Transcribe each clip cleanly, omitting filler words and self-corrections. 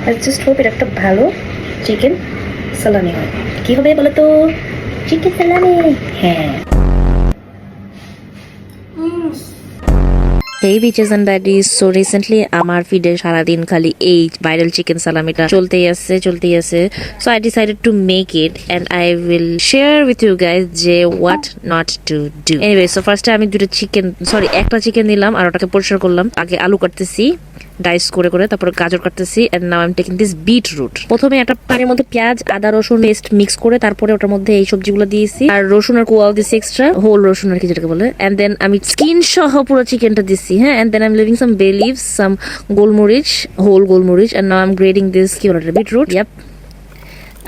I just hope এটা একটা ভালো চিকেন সালামি হয়। কি হবে বলো তো? চিকেন সালামি। হ্যাঁ। Hey bitches and baddies, so recently আমার ফিডে সারাদিন খালি এই ভাইরাল চিকেন সালামিটা চলতেই আছে so I decided to make it and I will share with you guys যে what not to do. Anyway, so first আমি একটা চিকেন নিলাম আর ওটাকে পরিষ্কার করলাম। আগে আলু কাটতেছি ডাইস করে তারপর গাজর কাটতেছি and now I'm taking this beetroot. প্রথমে একটা পানির মধ্যে পেঁয়াজ আদা রসুন পেস্ট মিক্স করে তারপরে ওটার মধ্যে এই সবজিগুলো দিয়েছি আর রসুনের কোয়াও দিয়েছি এক্সট্রা হোল রসুন আর কি যেটাকে বলে and then আমি স্কিন সহ পুরো চিকেনটা দিচ্ছি হ্যাঁ and then I'm leaving some bay leaves, some গোলমরিচ whole গোলমরিচ and now I'm grating this কি বলে beetroot. Yep.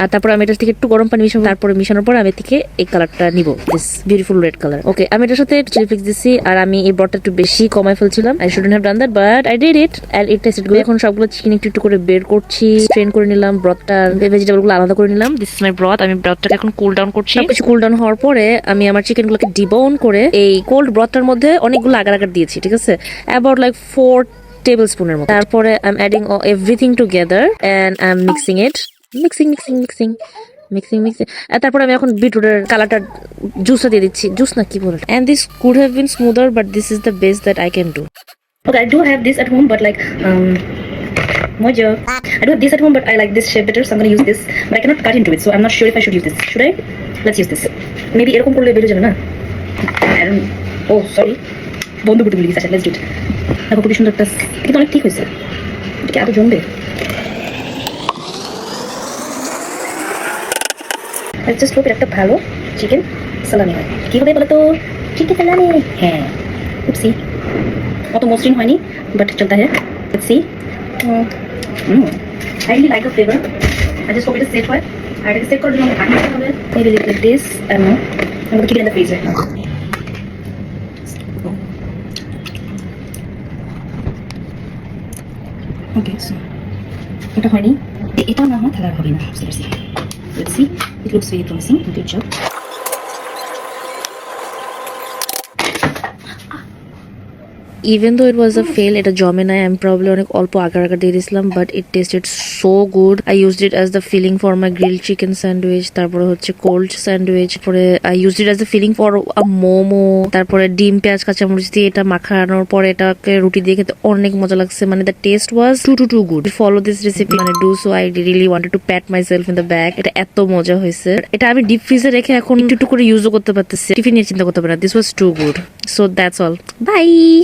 আর তারপর আমি এটার থেকে একটু গরম পানি মিশাবো তারপরে মিশানোর পর আমি থেকে এই কালারটা নিব দিস বিউটিফুল রেড কালার। ওকে আমি এটার সাথে চিলি ফ্লেক্স দিছি আর আমি এই ব্রডটা একটু বেশি কমাই ফেলছিলাম। I shouldn't have done that but I did it and it tasted good. এখন সবগুলো চিকেন একটু করে বের করছি, স্ট্রেন করে নিলাম, ব্রডটা ভেজিটেবলগুলো আলাদা করে নিলাম। This is my broad. আমি ব্রডটাকে এখন কুল ডাউন করছি। কিছু কুল ডাউন হওয়ার পরে আমি আমার চিকেনগুলোকে ডিবোন করে এই কোল্ড ব্রডটার মধ্যে অনেকগুলো আগার দিয়েছি, ঠিক আছে, অ্যাবাউট লাইক 4 টেবিলস্পুনের মতো। তারপরে I am adding everything together and I am mixing it, mixing তারপরে আমি এখন বিটরুটের কালারটা জুসটা দিয়ে দিচ্ছি, জুস না কি বলে, and this could have been smoother but this is the best that I can do. Okay, I do have this at home, but like mojo. I do have this at home, but I like this shape better, so I'm gonna use this. But I cannot cut into it, so I'm not sure if I should use this. Should I? Let's use this. Maybe এরকম করলে বের হয়ে যাবে না? I don't. Oh, sorry. বন্ধ করতে ভুলে গেছি। আচ্ছা, let's do it. দেখো খুবই সুন্দর একটা, কিন্তু অনেক ঠিক হয়েছে। এটা কি আরো জমবে? I just hope এটা একটা ভালো চিকেন সালামি হয়। কি হবে বলো তো? চিকেন সালামি। হ্যাঁ। উপসি অত মসৃণ হয়নি বাট চলতা হ্যাঁ। Let's see. I really like the flavor. I just hope এটা সেট হয়। আর এটা সেট করার জন্য আমাকে কাটতে হবে। Maybe like this. I don't know. I'm going to keep it in the freezer. Okay, so এটা হয়নি, এটা না হয় তাহলে আর হবে না। Let's see. It looks very promising. Good job. Even though it was a fail, এটা জমে নাই, আমি probably অনেক অল্প আগার দিয়ে দিয়েছিলাম but it tasted so good. I used it as the filling for my grilled chicken sandwich, তারপরে হচ্ছে cold sandwich, তারপরে I used it as the filling for a momo, তারপরে ডিম পেঁয়াজ কাঁচামরিচ দিয়ে এটা মাখানোর পরে এটাকে রুটি দিয়ে খেতে অনেক মজা লাগছে। মানে the taste was too good. Follow this recipe, মানে do so. I really wanted to pat myself in the back. এটা এত মজা হয়েছে। এটা আমি ডিপ ফ্রিজে রেখে এখন একটু করে ইউজও করতে পারতেছি, টিফিন নিয়ে চিন্তা করতে পারি না। This was too good. So that's all. Bye.